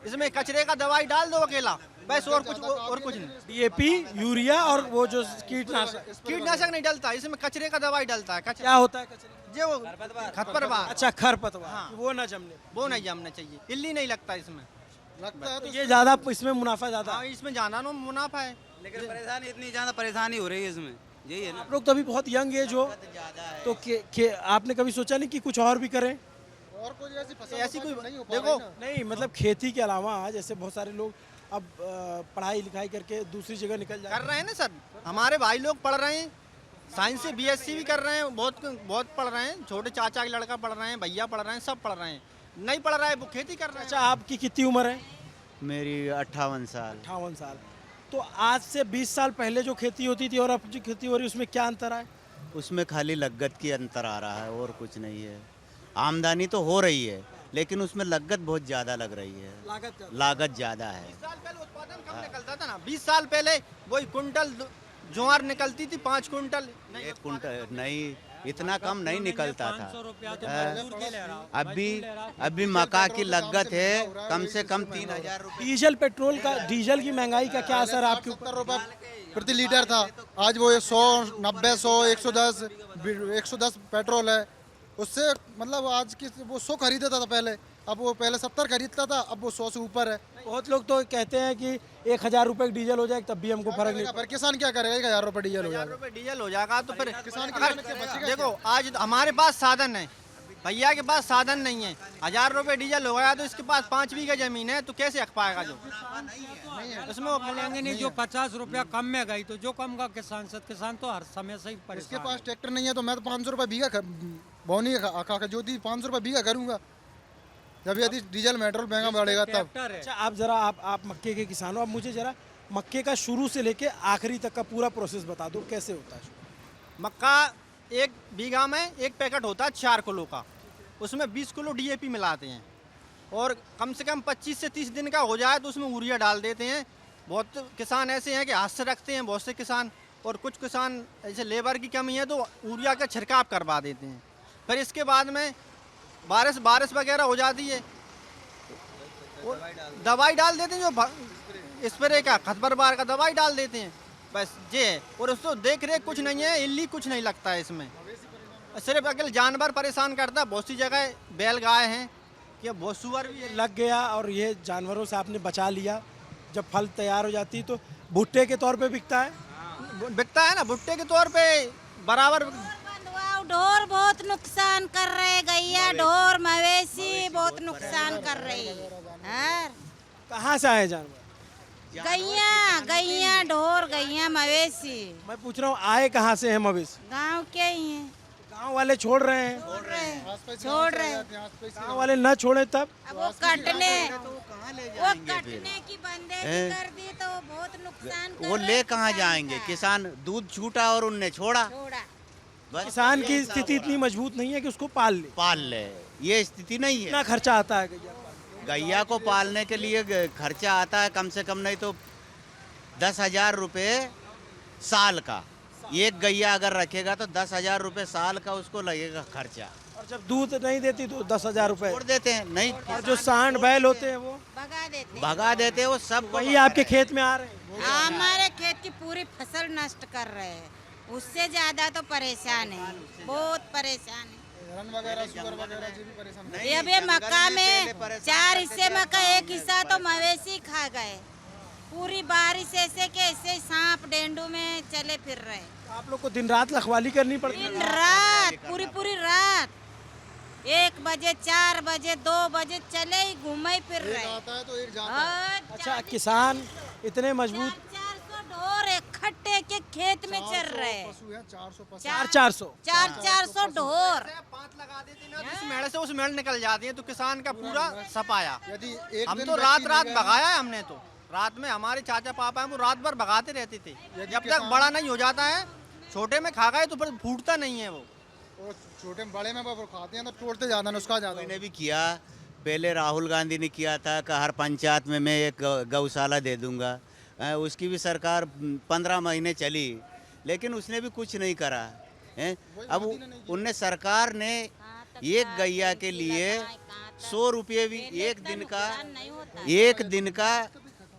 Speaker 11: इसमें कचरे का दवाई डाल दो अकेला बस और कुछ नहीं।
Speaker 1: डीएपी यूरिया और वो जो कीटनाशक
Speaker 11: नहीं डलता इसमें कचरे का दवाई डलता है।
Speaker 1: क्या होता है कचरे?
Speaker 11: जो खरपतवार।
Speaker 1: अच्छा खरपतवार
Speaker 11: हाँ।
Speaker 1: वो ना जमने
Speaker 11: वो नहीं जमना चाहिए। इल्ली नहीं लगता इसमें।
Speaker 8: लगता है
Speaker 1: तो ये ज़्यादा इसमें मुनाफा ज़्यादा
Speaker 11: हाँ इसमें ज़्यादा मुनाफा है।
Speaker 2: लेकिन परेशानी इतनी ज़्यादा परेशानी हो रही है इसमें यही है ना।
Speaker 1: आप लोग तो अभी बहुत यंग एज हो तो आपने कभी सोचा नहीं कि कुछ और भी करें?
Speaker 8: और कोई
Speaker 11: ऐसी कोई
Speaker 8: नहीं हो
Speaker 11: देखो
Speaker 1: नहीं मतलब खेती के अलावा जैसे बहुत सारे लोग अब पढ़ाई लिखाई करके दूसरी जगह निकल जा
Speaker 11: कर रहे हैं ना सर। हमारे भाई लोग पढ़ रहे हैं साइंस से BSc भी कर रहे हैं। बहुत पढ़ रहे हैं। छोटे चाचा के लड़का पढ़ रहे हैं भैया पढ़ रहे हैं सब पढ़ रहे हैं। नहीं पढ़ रहा है वो खेती कर रहे हैं।
Speaker 1: अच्छा आपकी कितनी उम्र है?
Speaker 12: मेरी 58 साल।
Speaker 1: 58 साल। तो आज से 20 साल पहले जो खेती होती थी और अब जो खेती हो रही है उसमें क्या अंतर है?
Speaker 12: उसमें खाली लागत की अंतर आ रहा है और कुछ नहीं है। आमदनी तो हो रही है लेकिन उसमें लागत बहुत ज़्यादा लग रही है। लागत ज़्यादा है।
Speaker 11: 20 साल पहले उत्पादन कम निकलता था ना। 20 साल पहले वही कुंटल ज्वार निकलती थी 5 कुंटल।
Speaker 12: 1 कुंटल नहीं इतना कम नहीं निकलता था। अभी मक्का की लागत है कम से कम 3000 रुपये।
Speaker 1: डीजल की महंगाई का क्या असर आपके ऊपर?
Speaker 8: 70 रुपये प्रति लीटर था आज वो 100 90 100 110 पेट्रोल है। उससे मतलब आज की वो 100 खरीदता था पहले अब वो पहले 70 खरीदता था अब वो 100 से ऊपर है।
Speaker 1: बहुत लोग तो कहते हैं कि 1000 रुपये का डीजल हो जाए तब भी हमको फर्क नहीं।
Speaker 8: पर किसान क्या करेगा 1000 रुपये डीजल हो जाएगा।
Speaker 11: डीजल हो जाएगा तो फिर किसान देखो आज हमारे पास साधन है भैया के पास साधन नहीं है, 1000 रुपये डीजल हो गया तो इसके पास 5 बीघा जमीन है, तो कैसे अख पाएगा जो उसमें वो
Speaker 6: बोलेंगे नहीं। जो 50 रुपया कम में गई तो जो कम का किसान तो हर समय से ही
Speaker 8: इसके
Speaker 6: परेशान
Speaker 8: पास ट्रैक्टर नहीं है तो मैं तो 500 रुपये बीघा बोनी का जो थी 500 रुपये बीघा करूंगा, जब यदि डीजल पेट्रोल महंगा बढ़ेगा तब।
Speaker 6: ट्रैक्टर है।
Speaker 1: अच्छा आप जरा आप मक्के के किसान हो, अब मुझे जरा मक्के का शुरू से लेके आखिरी तक का पूरा प्रोसेस बता दो, कैसे होता है?
Speaker 11: मक्का 1 बीघा में 1 पैकेट होता है 4 किलो का, उसमें 20 किलो DAP मिलाते हैं और कम से कम 25 से 30 दिन का हो जाए तो उसमें यूरिया डाल देते हैं। बहुत किसान ऐसे हैं कि हाथ से रखते हैं, बहुत से किसान, और कुछ किसान ऐसे लेबर की कमी है तो यूरिया का छिड़काव करवा देते हैं। फिर इसके बाद में बारिश वगैरह हो जाती है, दवाई डाल देते हैं, जो स्प्रे का खतबरबार का दवाई डाल देते हैं, बस ये है। और उसको देख रेख कुछ नहीं है, इल्ली कुछ नहीं लगता है इसमें, सिर्फ अकेले जानवर परेशान करता है। बहुत सी जगह बैल गाय हैं कि बहुत सुअर भी है।
Speaker 1: लग गया और ये जानवरों से आपने बचा लिया, जब फल तैयार हो जाती है तो भुट्टे के तौर पे बिकता है?
Speaker 11: बिकता है ना, भुट्टे के तौर पे बराबर।
Speaker 13: ढोर बहुत नुकसान कर रहे, गैया ढोर मवेशी बहुत नुकसान कर रही है।
Speaker 1: कहाँ से आए जानवर?
Speaker 13: गैया ढोर गैया मवेशी।
Speaker 1: मैं पूछ रहा हूँ आए कहाँ से हैं मवेशी?
Speaker 13: गांव के ही हैं।
Speaker 1: गांव वाले छोड़ रहे हैं?
Speaker 13: छोड़ रहे।
Speaker 1: गांव वाले न छोड़े तब?
Speaker 13: अब वो कटने की बंदे कर दी तो बहुत नुकसान कर
Speaker 12: वो
Speaker 13: रहे
Speaker 12: ले कहाँ जाएंगे? किसान दूध छूटा और उनने छोड़ा।
Speaker 1: किसान की स्थिति इतनी मजबूत नहीं है कि उसको पाल ले,
Speaker 12: ये स्थिति नहीं है।
Speaker 1: कितना खर्चा आता है
Speaker 12: गैया को पालने के लिए खर्चा आता है कम से कम नहीं तो 10,000 रुपये साल का। एक गैया अगर रखेगा तो 10,000 रुपये साल का उसको लगेगा खर्चा।
Speaker 1: और जब दूध नहीं देती तो 10,000 रुपये
Speaker 12: छोड़ देते हैं। नहीं,
Speaker 1: और जो सांड बैल होते हैं वो
Speaker 12: भगा देते हैं, वो सब
Speaker 1: वही आपके खेत में आ रहे हैं।
Speaker 13: हमारे खेत की पूरी फसल नष्ट कर रहे हैं, उससे ज्यादा तो परेशान है, बहुत परेशान है। अब ये मक्का में 4 हिस्से मक्का, 1 हिस्सा तो मवेशी खा गए। पूरी बारिश ऐसे के ऐसे सांप डेंडू में चले फिर रहे।
Speaker 1: आप लोग को दिन रात रखवाली करनी पड़ती है?
Speaker 13: दिन रात पूरी रात 1 बजे 4 बजे 2 बजे चले ही घूमे फिर रहे।
Speaker 1: अच्छा किसान इतने मजबूत?
Speaker 13: 400 ढोर इकट्ठे के खेत में चल रहे हैं। 400 ढोर
Speaker 11: 5 लगा देते ना तो उस मेड़ से उस मेड़ निकल जाती है तो किसान का पूरा सफाया।
Speaker 8: यदि
Speaker 11: हम तो रात भगाया है हमने, तो रात में हमारे चाचा पापा हैं वो रात भर भगाते रहते थे, जब तक बड़ा नहीं हो जाता है। छोटे में खा गए तो फिर फूटता नहीं है वो
Speaker 8: छोटे बड़े में खाते हैं तो तोड़ते ज्यादा, नुस्खा ज्यादा।
Speaker 12: मैंने भी किया, पहले राहुल गांधी ने किया था कि हर पंचायत में मैं एक गौशाला दे दूंगा। उसकी भी सरकार 15 महीने चली लेकिन उसने भी कुछ नहीं करा है। अब उनने सरकार ने एक गैया के लिए 100 रुपये भी एक दिन का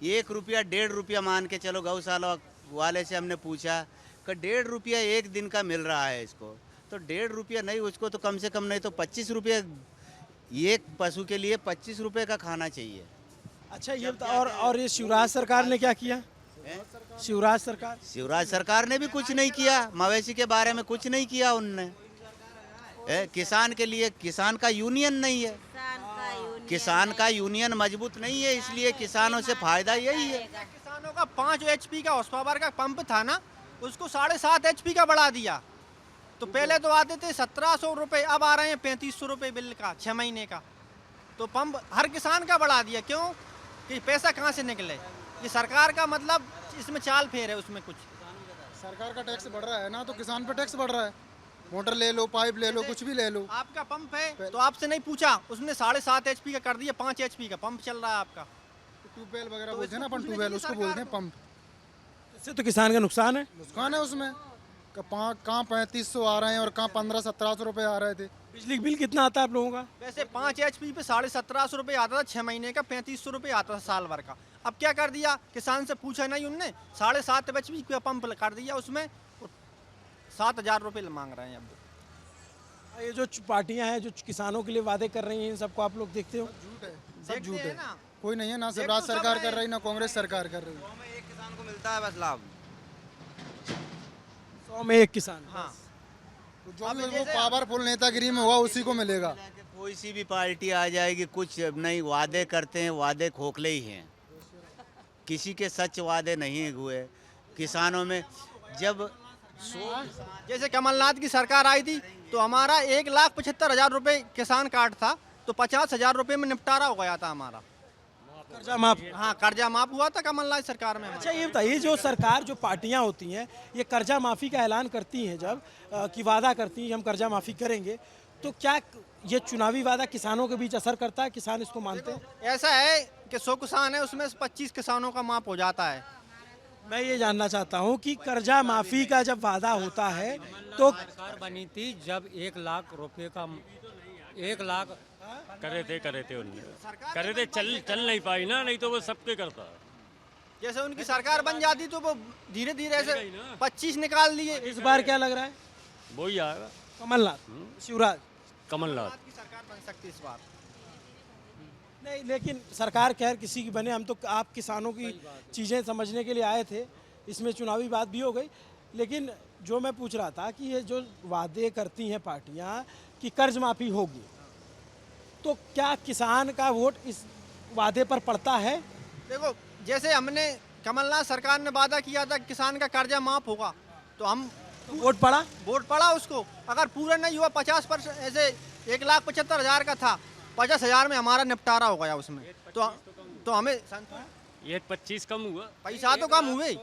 Speaker 12: 1 रुपया 1.5 रुपया मान के चलो। गौशाला वाले से हमने पूछा कि 1.5 रुपया एक दिन का मिल रहा है इसको, तो 1.5 रुपया नहीं, उसको तो कम से कम नहीं तो 25 रुपये एक पशु के लिए 25 रुपये का खाना चाहिए।
Speaker 1: अच्छा ये और ये शिवराज सरकार ने क्या किया? शिवराज सरकार ने भी कुछ नहीं किया, मवेशी के बारे में कुछ नहीं किया उनने। किसान के लिए किसान का यूनियन नहीं है, किसान का यूनियन मजबूत नहीं है, इसलिए किसानों से फायदा यही है।
Speaker 11: किसानों का 5 HP का हॉर्स पावर का पंप था ना, उसको 7.5 HP का बढ़ा दिया। तो पहले तो आते थे 1700 रुपये, अब आ रहे हैं 3500 रुपये बिल का 6 महीने का। तो पंप हर किसान का बढ़ा दिया, क्यों कि पैसा कहाँ से निकले? ये सरकार का मतलब इसमें चाल फेर है, उसमें कुछ
Speaker 8: सरकार का टैक्स बढ़ रहा है ना, तो किसान पे टैक्स बढ़ रहा है। मोटर ले लो, पाइप ले लो, कुछ भी ले लो।
Speaker 11: आपका पंप है तो आपसे नहीं पूछा, उसने 7.5 HP का कर दिया, 5 HP का पंप चल रहा है आपका।
Speaker 8: ट्यूबवेल वगैरह बोलते हैं ना अपन, ट्यूबवेल उसको बोलते हैं पंप।
Speaker 1: इससे तो किसान का नुकसान है
Speaker 8: उसमें। कहाँ 3500 आ रहे हैं और कहाँ 1500-1700 रुपये आ रहे थे।
Speaker 1: बिजली बिल कितना आता है आप लोगों का?
Speaker 11: वैसे 5 HP पे 1750 रुपये आता था 6 महीने का, 3500 रुपये आता था साल भर का। अब क्या कर दिया, किसान से पूछा नहीं उनने, 7.5 HP का पंप कर दिया, उसमें 7,000 रुपये मांग रहे हैं। अब
Speaker 1: ये जो पार्टियां हैं जो किसानों के लिए वादे कर रही हैं, इन सबको आप लोग देखते हो?
Speaker 8: सब झूठ है, कोई नहीं है ना। शिवराज सरकार कर रही ना कांग्रेस सरकार कर रही।
Speaker 2: 100 में 1 किसान को मिलता है बस लाभ।
Speaker 1: 100 में 1 किसान।
Speaker 11: हाँ,
Speaker 4: जो भी उनको पावरफुल नेतागिरी में होगा उसी को मिलेगा।
Speaker 12: कोई सी भी पार्टी आ जाएगी, कुछ नहीं वादे करते हैं, वादे खोखले ही हैं, किसी के सच वादे नहीं हुए। किसानों में जब
Speaker 11: जैसे कमलनाथ की सरकार आई थी तो हमारा 1,75,000 रुपए किसान कार्ड था, तो 50,000 रुपए में निपटारा हो गया था हमारा।
Speaker 1: कर्जा माफ।
Speaker 11: हाँ, कर्जा माफ हुआ था कमलनाथ सरकार में।
Speaker 1: अच्छा ये बताइए, जो सरकार जो पार्टियां होती हैं ये कर्जा माफ़ी का ऐलान करती हैं जब कि वादा करती हैं हम कर्जा माफ़ी करेंगे, तो क्या ये चुनावी वादा किसानों के बीच असर करता है? किसान इसको मानते हैं?
Speaker 11: ऐसा है कि 100 किसान है उसमें से 25 किसानों का माफ हो जाता है।
Speaker 1: मैं ये जानना चाहता हूँ कि कर्जा माफ़ी का जब वादा होता है तो
Speaker 7: सरकार बनी थी जब 1 लाख रुपए का 1 लाख
Speaker 14: करे थे उनने करे थे, चल नहीं पाई ना, नहीं तो वो सबके करता।
Speaker 11: जैसे उनकी सरकार बन जाती तो वो धीरे धीरे ऐसे 25 निकाल लिए।
Speaker 1: इस बार क्या लग रहा है?
Speaker 14: वो ही आएगा,
Speaker 1: कमलनाथ, शिवराज
Speaker 14: कमलनाथ
Speaker 11: की सरकार बन सकती है इस बार।
Speaker 1: नहीं, लेकिन सरकार खैर किसी की बने, हम तो आप किसानों की चीज़ें समझने के लिए आए थे, इसमें चुनावी बात भी हो गई। लेकिन जो मैं पूछ रहा था कि ये जो वादे करती हैं पार्टियां कि कर्ज माफ़ी होगी, तो क्या किसान का वोट इस वादे पर पड़ता है?
Speaker 11: देखो, जैसे हमने कमलनाथ सरकार ने वादा किया था किसान का कर्जा माफ होगा, तो हम
Speaker 1: वोट पड़ा
Speaker 11: उसको। अगर पूरा नहीं हुआ 50%, ऐसे 1,75,000 का था, 50,000 में हमारा निपटारा हो गया उसमें, तो हमें
Speaker 14: ये 25 कम हुआ,
Speaker 11: पैसा तो कम हुए,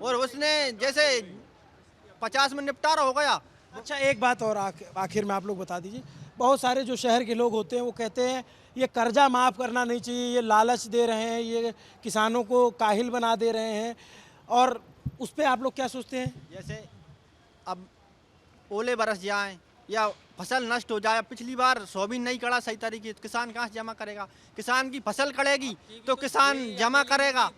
Speaker 11: और उसने जैसे 50 में निपटारा हो गया।
Speaker 1: अच्छा एक बात और आखिर में आप लोग बता दीजिए, बहुत सारे जो शहर के लोग होते हैं वो कहते हैं ये कर्जा माफ़ करना नहीं चाहिए, ये लालच दे रहे हैं, ये किसानों को काहिल बना दे रहे हैं, और उस पर आप लोग क्या सोचते हैं?
Speaker 11: जैसे अब ओले बरस जाएं या फसल नष्ट हो जाए, पिछली बार सोयाबीन नहीं कड़ा सही तरीके, तो किसान कहाँ से जमा करेगा? किसान की फसल कड़ेगी तो किसान जमा करेगा।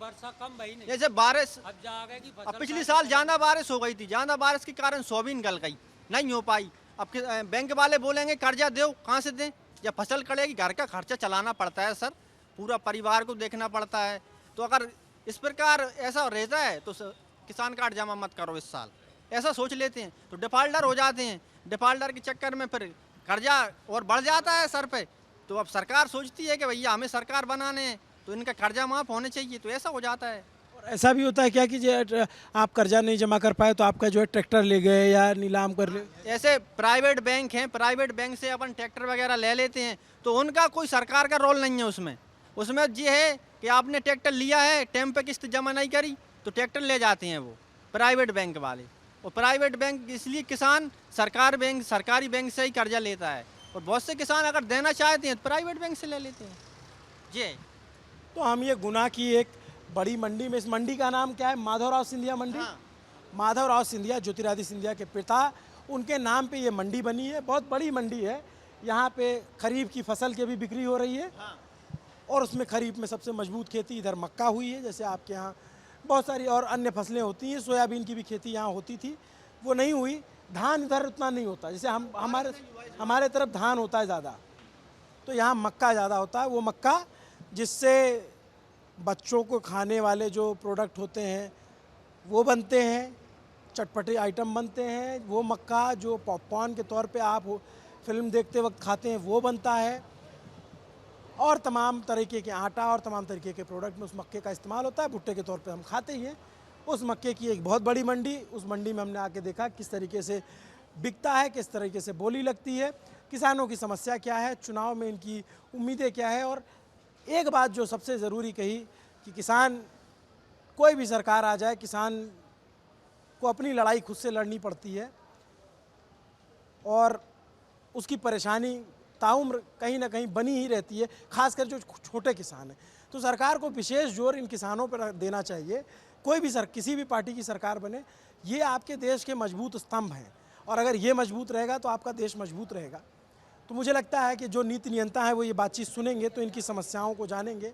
Speaker 11: जैसे बारिश, अब पिछली साल ज़्यादा बारिश हो गई थी, ज़्यादा बारिश के कारण सोयाबीन गल गई, नहीं हो पाई। अब बैंक वाले बोलेंगे कर्जा दो, कहाँ से दें? जब फसल कड़ेगी, घर का खर्चा चलाना पड़ता है सर, पूरा परिवार को देखना पड़ता है। तो अगर इस प्रकार ऐसा रहता है तो किसान कार्ड जमा मत करो इस साल, ऐसा सोच लेते हैं तो डिफाल्टर हो जाते हैं। डिफाल्टर के चक्कर में फिर कर्जा और बढ़ जाता है सर पे। तो अब सरकार सोचती है कि भैया हमें सरकार बनाने हैं तो इनका कर्जा माफ़ होने चाहिए, तो ऐसा हो जाता है।
Speaker 1: और ऐसा भी होता है क्या कि जो आप कर्जा नहीं जमा कर पाए तो आपका जो है ट्रैक्टर ले गए या नीलाम कर ले?
Speaker 11: ऐसे प्राइवेट बैंक हैं, प्राइवेट बैंक से अपन ट्रैक्टर वगैरह ले लेते हैं, तो उनका कोई सरकार का रोल नहीं है उसमें। उसमें ये है कि आपने ट्रैक्टर लिया है, टाइम पे किस्त जमा नहीं करी तो ट्रैक्टर ले जाते हैं वो प्राइवेट बैंक वाले। और प्राइवेट बैंक इसलिए किसान सरकारी बैंक से ही कर्जा लेता है, और बहुत से किसान अगर देना चाहते हैं तो प्राइवेट बैंक से ले लेते हैं जी।
Speaker 1: तो हम ये गुना की एक बड़ी मंडी में, इस मंडी का नाम क्या है? माधवराव सिंधिया मंडी।
Speaker 11: हाँ।
Speaker 1: माधवराव सिंधिया, ज्योतिरादित्य सिंधिया के पिता, उनके नाम पे ये मंडी बनी है, बहुत बड़ी मंडी है। यहाँ पे खरीफ की फसल की भी बिक्री हो रही है।
Speaker 11: हाँ।
Speaker 1: और उसमें खरीफ में सबसे मजबूत खेती इधर मक्का हुई है, जैसे आपके यहाँ बहुत सारी और अन्य फसलें होती हैं। सोयाबीन की भी खेती यहाँ होती थी, वो नहीं हुई। धान इधर उतना नहीं होता, जैसे हमारे तरफ धान होता है ज़्यादा, तो यहाँ मक्का ज़्यादा होता है। वो मक्का जिससे बच्चों को खाने वाले जो प्रोडक्ट होते हैं वो बनते हैं, चटपटे आइटम बनते हैं। वो मक्का जो पॉपकॉर्न के तौर पे आप फिल्म देखते वक्त खाते हैं वो बनता है, और तमाम तरीके के आटा और तमाम तरीके के प्रोडक्ट में उस मक्के का इस्तेमाल होता है। भुट्टे के तौर पे हम खाते ही हैं। उस मक्के की एक बहुत बड़ी मंडी, उस मंडी में हमने आके देखा किस तरीके से बिकता है, किस तरीके से बोली लगती है, किसानों की समस्या क्या है, चुनाव में इनकी उम्मीदें क्या है। और एक बात जो सबसे ज़रूरी कही कि किसान, कोई भी सरकार आ जाए, किसान को अपनी लड़ाई खुद से लड़नी पड़ती है, और उसकी परेशानी ताउम्र कहीं ना कहीं बनी ही रहती है, खासकर जो छोटे किसान हैं। तो सरकार को विशेष जोर इन किसानों पर देना चाहिए। कोई भी किसी भी पार्टी की सरकार बने, ये आपके देश के मजबूत स्तंभ हैं, और अगर ये मजबूत रहेगा तो आपका देश मजबूत रहेगा। तो मुझे लगता है कि जो नीति नियंता है वो ये बातचीत सुनेंगे तो इनकी समस्याओं को जानेंगे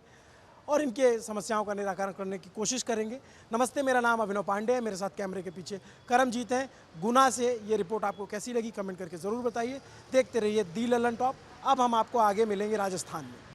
Speaker 1: और इनके समस्याओं का निराकरण करने की कोशिश करेंगे। नमस्ते, मेरा नाम अभिनव पांडे है, मेरे साथ कैमरे के पीछे करमजीत हैं। गुना से ये रिपोर्ट आपको कैसी लगी कमेंट करके ज़रूर बताइए। देखते रहिए दी ललन टॉप। अब हम आपको आगे मिलेंगे राजस्थान में।